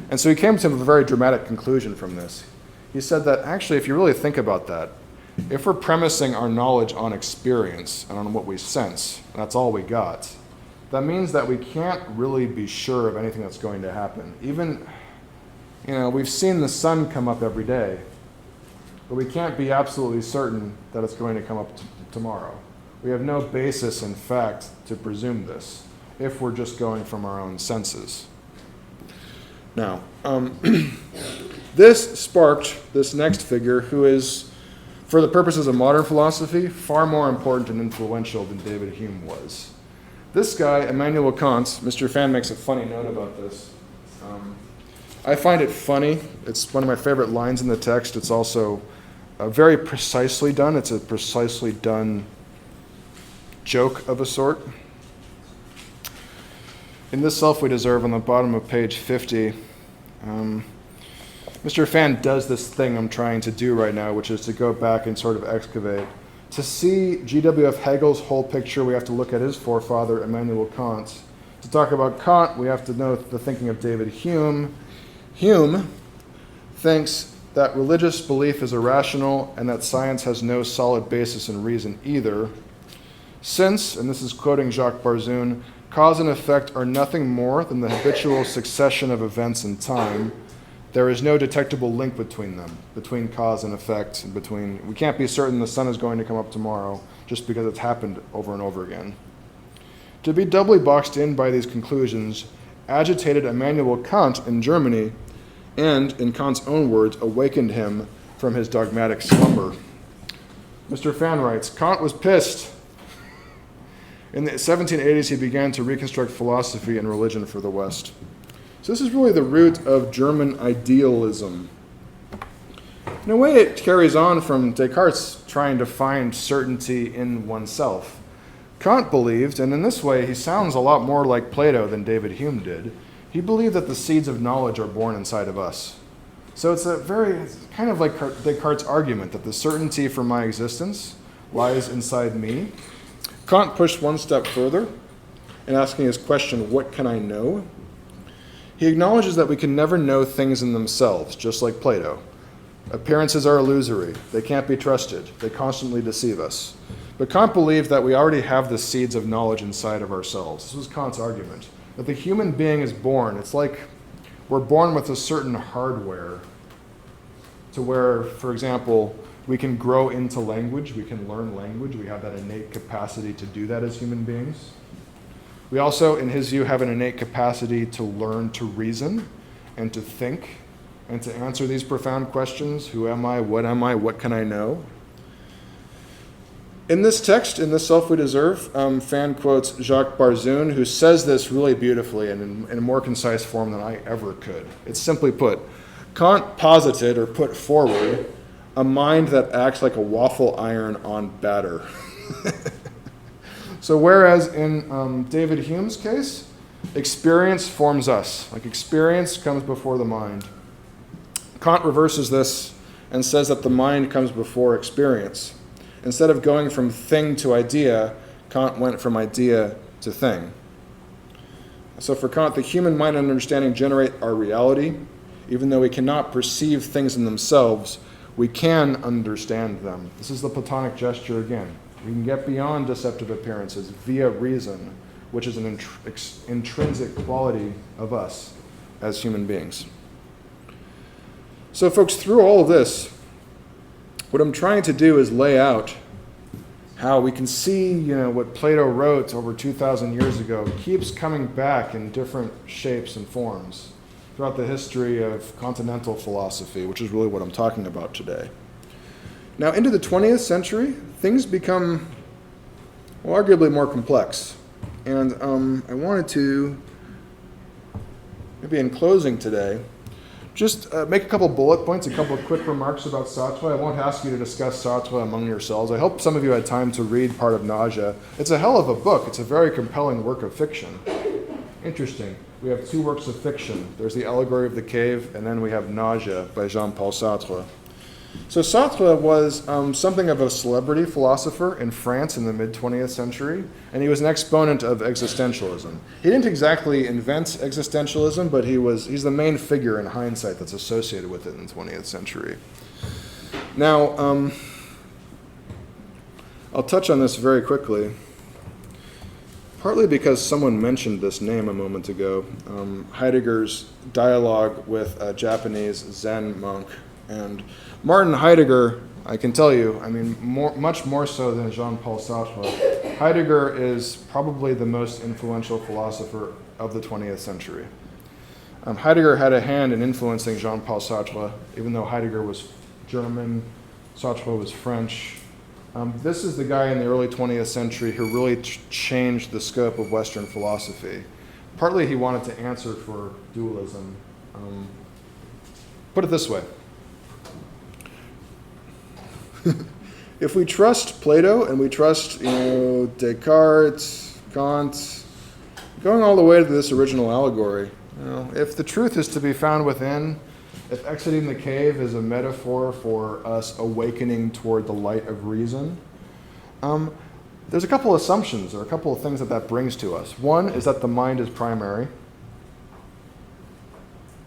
And so he came to a very dramatic conclusion from this. He said that actually, if you really think about that, if we're premising our knowledge on experience and on what we sense, and that's all we got, that means that we can't really be sure of anything that's going to happen. Even, we've seen the sun come up every day, but we can't be absolutely certain that it's going to come up tomorrow. We have no basis in fact to presume this, if we're just going from our own senses. Now, this sparked this next figure who is, for the purposes of modern philosophy, far more important and influential than David Hume was. This guy, Immanuel Kant, Mr. Fan makes a funny note about this. I find it funny. It's one of my favorite lines in the text. It's also very precisely done. It's a precisely done joke of a sort. In This Self We Deserve, on the bottom of page 50, Mr. Fan does this thing I'm trying to do right now, which is to go back and sort of excavate. To see G.W.F. Hegel's whole picture, we have to look at his forefather, Immanuel Kant. To talk about Kant, we have to know the thinking of David Hume. Hume thinks that religious belief is irrational and that science has no solid basis in reason either. Since, and this is quoting Jacques Barzoon, cause and effect are nothing more than the habitual succession of events in time, there is no detectable link between them, between cause and effect, and between, we can't be certain the sun is going to come up tomorrow just because it's happened over and over again. To be doubly boxed in by these conclusions agitated Immanuel Kant in Germany and, in Kant's own words, awakened him from his dogmatic slumber. Mr. Fan writes, Kant was pissed. In the 1780s, he began to reconstruct philosophy and religion for the West. So this is really the root of German idealism. In a way, it carries on from Descartes trying to find certainty in oneself. Kant believed, and in this way he sounds a lot more like Plato than David Hume did, he believed that the seeds of knowledge are born inside of us. So it's kind of like Descartes' argument that the certainty for my existence lies inside me. Kant pushed one step further in asking his question, what can I know? He acknowledges that we can never know things in themselves, just like Plato. Appearances are illusory. They can't be trusted. They constantly deceive us. But Kant believed that we already have the seeds of knowledge inside of ourselves. This was Kant's argument, that the human being is born. It's like we're born with a certain hardware to where, for example, we can grow into language, we can learn language, we have that innate capacity to do that as human beings. We also, in his view, have an innate capacity to learn to reason and to think and to answer these profound questions. Who am I? What can I know? In this text, in This Self We Deserve, Fan quotes Jacques Barzoon, who says this really beautifully and in a more concise form than I ever could. It's simply put, Kant posited or put forward a mind that acts like a waffle iron on batter. So whereas in David Hume's case, experience forms us. Like experience comes before the mind. Kant reverses this and says that the mind comes before experience. Instead of going from thing to idea, Kant went from idea to thing. So for Kant, the human mind and understanding generate our reality. Even though we cannot perceive things in themselves, we can understand them. This is the Platonic gesture again. We can get beyond deceptive appearances via reason, which is an intrinsic quality of us as human beings. So folks, through all of this, what I'm trying to do is lay out how we can see, what Plato wrote over 2,000 years ago keeps coming back in different shapes and forms throughout the history of continental philosophy, which is really what I'm talking about today. Now, into the 20th century, things become, arguably more complex. And I wanted to, maybe in closing today, just make a couple bullet points, a couple of quick remarks about Sartre. I won't ask you to discuss Sartre among yourselves. I hope some of you had time to read part of Nausea. It's a hell of a book. It's a very compelling work of fiction. Interesting. We have two works of fiction. There's The Allegory of the Cave, and then we have Nausea by Jean-Paul Sartre. So Sartre was something of a celebrity philosopher in France in the mid-20th century, and he was an exponent of existentialism. He didn't exactly invent existentialism, but he's the main figure in hindsight that's associated with it in the 20th century. Now, I'll touch on this very quickly, partly because someone mentioned this name a moment ago, Heidegger's dialogue with a Japanese Zen monk. And Martin Heidegger, I can tell you, much more so than Jean-Paul Sartre, Heidegger is probably the most influential philosopher of the 20th century. Heidegger had a hand in influencing Jean-Paul Sartre, even though Heidegger was German, Sartre was French. This is the guy in the early 20th century who really changed the scope of Western philosophy. Partly he wanted to answer for dualism. Put it this way. If we trust Plato and we trust, Descartes, Kant, going all the way to this original allegory, if the truth is to be found within, if exiting the cave is a metaphor for us awakening toward the light of reason, there's a couple assumptions or a couple of things that brings to us. One is that the mind is primary,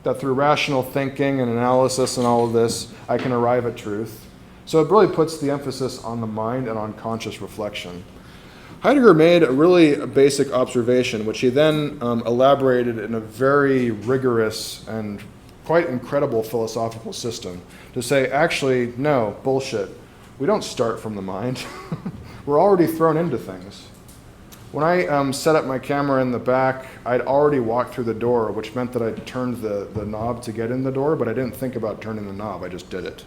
that through rational thinking and analysis and all of this, I can arrive at truth. So it really puts the emphasis on the mind and on conscious reflection. Heidegger made a really basic observation, which he then elaborated in a very rigorous and quite incredible philosophical system to say, actually, no, bullshit. We don't start from the mind. We're already thrown into things. When I set up my camera in the back, I'd already walked through the door, which meant that I turned the knob to get in the door, but I didn't think about turning the knob. I just did it.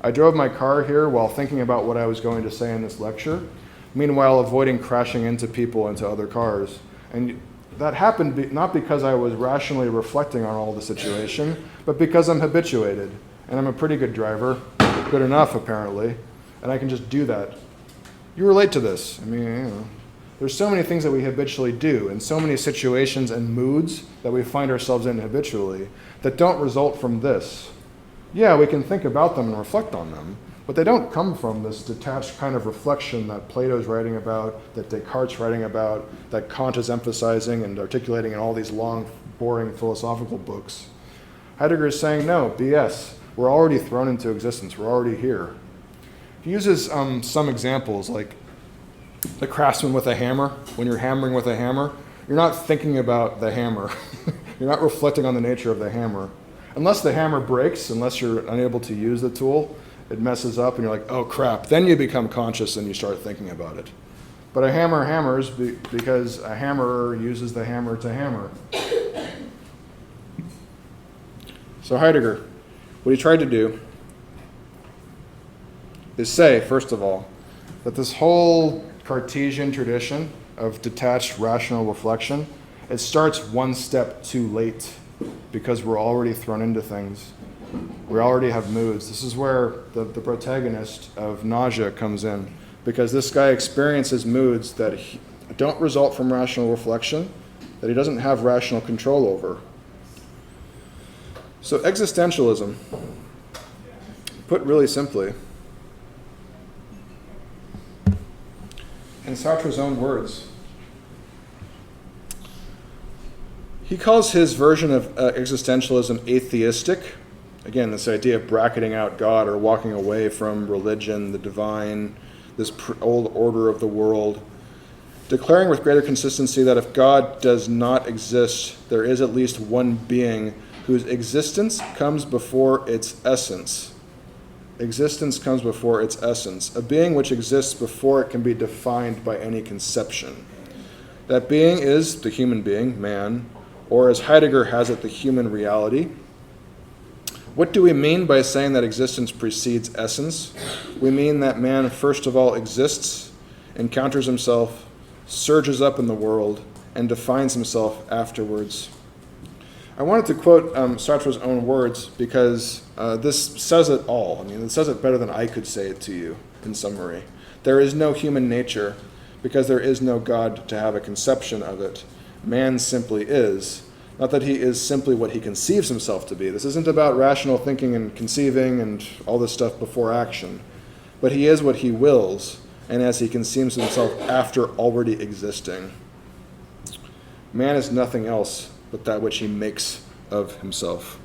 I drove my car here while thinking about what I was going to say in this lecture, meanwhile avoiding crashing into people, into other cars. And that happened not because I was rationally reflecting on all the situation, but because I'm habituated. And I'm a pretty good driver, good enough apparently, and I can just do that. You relate to this. I mean, there's so many things that we habitually do, and so many situations and moods that we find ourselves in habitually that don't result from this. Yeah, we can think about them and reflect on them, but they don't come from this detached kind of reflection that Plato's writing about, that Descartes' writing about, that Kant is emphasizing and articulating in all these long, boring philosophical books. Heidegger is saying, no, BS. We're already thrown into existence. We're already here. He uses some examples, like the craftsman with a hammer. When you're hammering with a hammer, you're not thinking about the hammer. You're not reflecting on the nature of the hammer. Unless the hammer breaks, unless you're unable to use the tool, it messes up and you're like, oh crap. Then you become conscious and you start thinking about it. But a hammer hammers because a hammerer uses the hammer to hammer. So Heidegger, what he tried to do is say, first of all, that this whole Cartesian tradition of detached rational reflection, it starts one step too late because we're already thrown into things. We already have moods. This is where the protagonist of Nausea comes in, because this guy experiences moods that don't result from rational reflection, that he doesn't have rational control over. So existentialism, put really simply, in Sartre's own words, he calls his version of existentialism atheistic. Again, this idea of bracketing out God or walking away from religion, the divine, this old order of the world, declaring with greater consistency that if God does not exist, there is at least one being whose existence comes before its essence. Existence comes before its essence, a being which exists before it can be defined by any conception. That being is the human being, man, or as Heidegger has it, the human reality. What do we mean by saying that existence precedes essence? We mean that man first of all exists, encounters himself, surges up in the world, and defines himself afterwards. I wanted to quote Sartre's own words because this says it all. I mean, it says it better than I could say it to you in summary. There is no human nature because there is no God to have a conception of it. Man simply is. Not that he is simply what he conceives himself to be. This isn't about rational thinking and conceiving and all this stuff before action. But he is what he wills, and as he conceives himself after already existing. Man is nothing else but that which he makes of himself.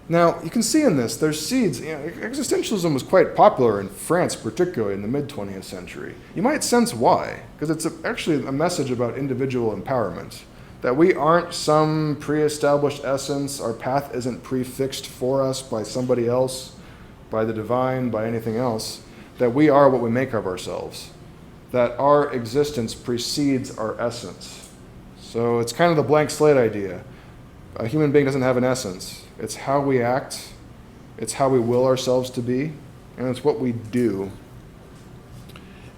Now, you can see in this, there's seeds. Existentialism was quite popular in France, particularly in the mid-20th century. You might sense why, because it's actually a message about individual empowerment, that we aren't some pre-established essence, our path isn't prefixed for us by somebody else, by the divine, by anything else, that we are what we make of ourselves, that our existence precedes our essence. So it's kind of the blank slate idea. A human being doesn't have an essence. It's how we act, it's how we will ourselves to be, and it's what we do.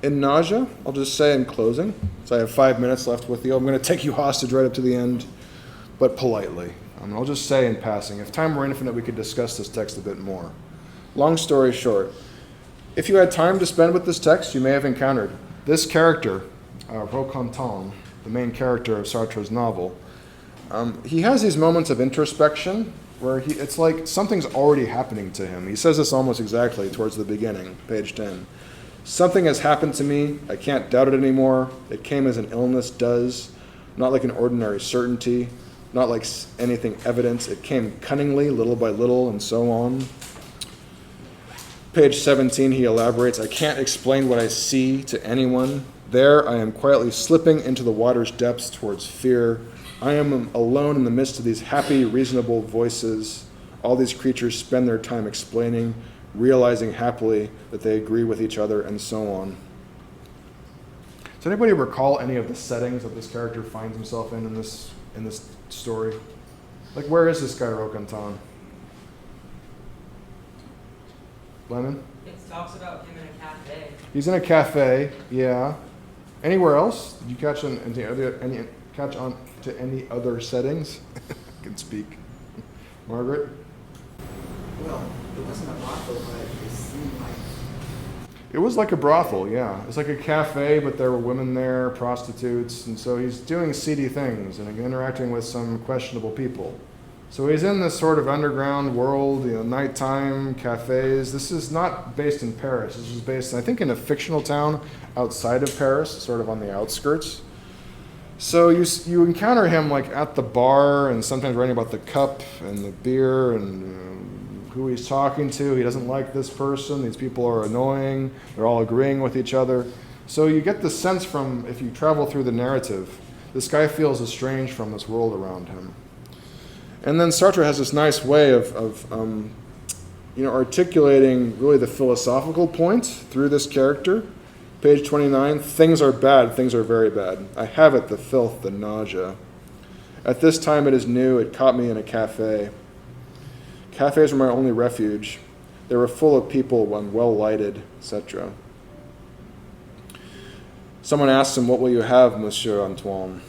In nausea, I'll just say in closing, so I have 5 minutes left with you. I'm going to take you hostage right up to the end, but politely. I'll just say in passing, if time were infinite, we could discuss this text a bit more. Long story short, if you had time to spend with this text, you may have encountered this character, Roquentin, the main character of Sartre's novel. He has these moments of introspection where it's like something's already happening to him. He says this almost exactly towards the beginning, page 10. Something has happened to me. I can't doubt it anymore. It came as an illness does, not like an ordinary certainty, not like anything evident. It came cunningly, little by little, and so on. Page 17, he elaborates, I can't explain what I see to anyone. There I am quietly slipping into the water's depths towards fear. I am alone in the midst of these happy, reasonable voices. All these creatures spend their time explaining, realizing happily that they agree with each other, and so on. Does anybody recall any of the settings that this character finds himself in this story? Like, where is this guy Roquentin? Lemon? It talks about him in a cafe. He's in a cafe, yeah. Anywhere else? Did you catch on to any other settings? I can speak. Margaret? Well, it wasn't a brothel, but it seemed like. It was like a brothel, yeah. It's like a cafe, but there were women there, prostitutes, and so he's doing seedy things and interacting with some questionable people. So he's in this sort of underground world, nighttime cafes. This is not based in Paris. This is based, I think, in a fictional town outside of Paris, sort of on the outskirts. So you encounter him like at the bar and sometimes writing about the cup and the beer and who he's talking to. He doesn't like this person. These people are annoying. They're all agreeing with each other. So you get the sense from, if you travel through the narrative, this guy feels estranged from this world around him. And then Sartre has this nice way of articulating really the philosophical point through this character. Page 29, things are bad, things are very bad. I have it, the filth, the nausea. At this time it is new, it caught me in a cafe. Cafes were my only refuge. They were full of people and well lighted, etc. Someone asked him, what will you have, Monsieur Antoine?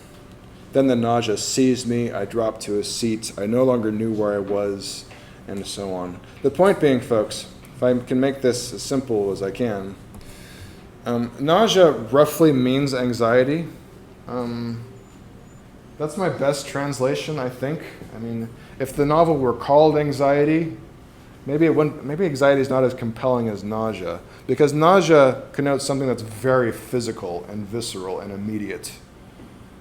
Then the nausea seized me, I dropped to a seat, I no longer knew where I was, and so on. The point being, folks, if I can make this as simple as I can, nausea roughly means anxiety. That's my best translation, I think. I mean, if the novel were called Anxiety, maybe anxiety is not as compelling as nausea, because nausea connotes something that's very physical and visceral and immediate.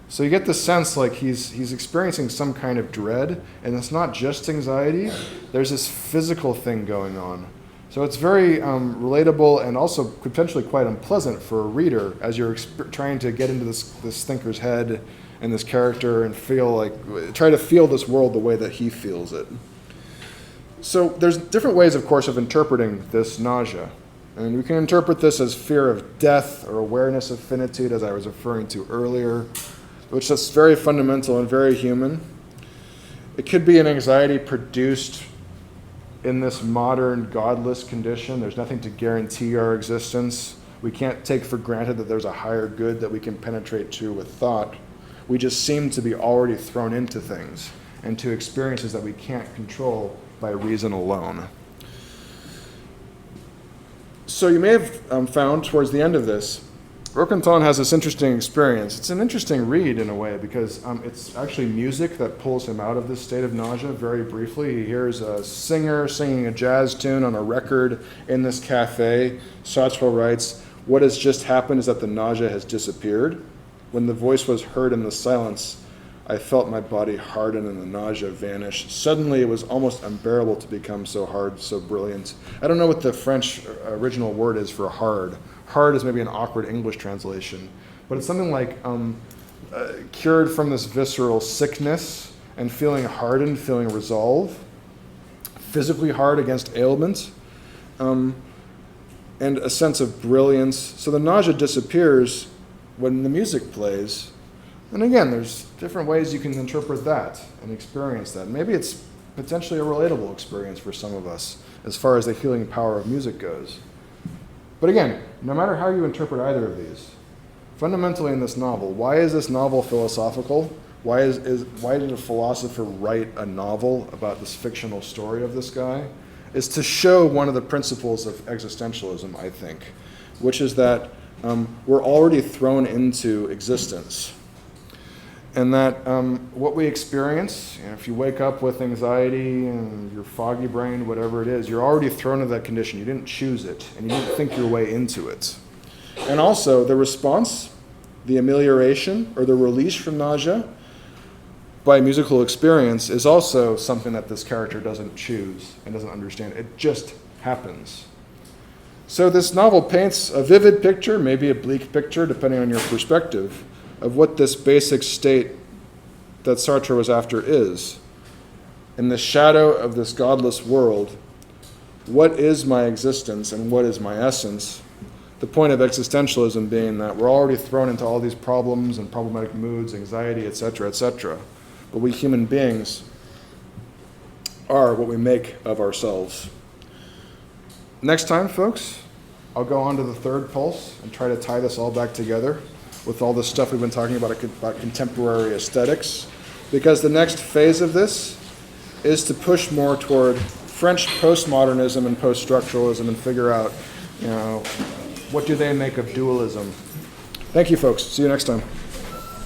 So you get the sense like he's experiencing some kind of dread, and it's not just anxiety. There's this physical thing going on. So it's very relatable and also potentially quite unpleasant for a reader as you're trying to get into this thinker's head and this character and try to feel this world the way that he feels it. So there's different ways, of course, of interpreting this nausea. And we can interpret this as fear of death or awareness of finitude, as I was referring to earlier, which is very fundamental and very human. It could be an anxiety produced in this modern godless condition. There's nothing to guarantee our existence. We can't take for granted that there's a higher good that we can penetrate to with thought. We just seem to be already thrown into things and to experiences that we can't control by reason alone. So you may have found towards the end of this, Roquentin has this interesting experience. It's an interesting read in a way because it's actually music that pulls him out of this state of nausea very briefly. He hears a singer singing a jazz tune on a record in this cafe. Sartre writes, what has just happened is that the nausea has disappeared. When the voice was heard in the silence, I felt my body harden and the nausea vanish. Suddenly it was almost unbearable to become so hard, so brilliant. I don't know what the French original word is for hard. Hard is maybe an awkward English translation, but it's something like cured from this visceral sickness and feeling hardened, feeling resolve, physically hard against ailment, and a sense of brilliance. So the nausea disappears when the music plays. And again, there's different ways you can interpret that and experience that. Maybe it's potentially a relatable experience for some of us as far as the healing power of music goes. But again, no matter how you interpret either of these, fundamentally in this novel, why is this novel philosophical? Why did a philosopher write a novel about this fictional story of this guy? Is to show one of the principles of existentialism, I think, which is that we're already thrown into existence. And that what we experience, if you wake up with anxiety and your foggy brain, whatever it is, you're already thrown into that condition. You didn't choose it, and you didn't think your way into it. And also, the response, the amelioration, or the release from nausea by musical experience is also something that this character doesn't choose and doesn't understand. It just happens. So this novel paints a vivid picture, maybe a bleak picture, depending on your perspective, of what this basic state that Sartre was after is. In the shadow of this godless world, what is my existence and what is my essence? The point of existentialism being that we're already thrown into all these problems and problematic moods, anxiety, etc., etc. But we human beings are what we make of ourselves. Next time, folks, I'll go on to the third pulse and try to tie this all back together with all the stuff we've been talking about contemporary aesthetics, because the next phase of this is to push more toward French postmodernism and post-structuralism and figure out, what do they make of dualism. Thank you, folks. See you next time.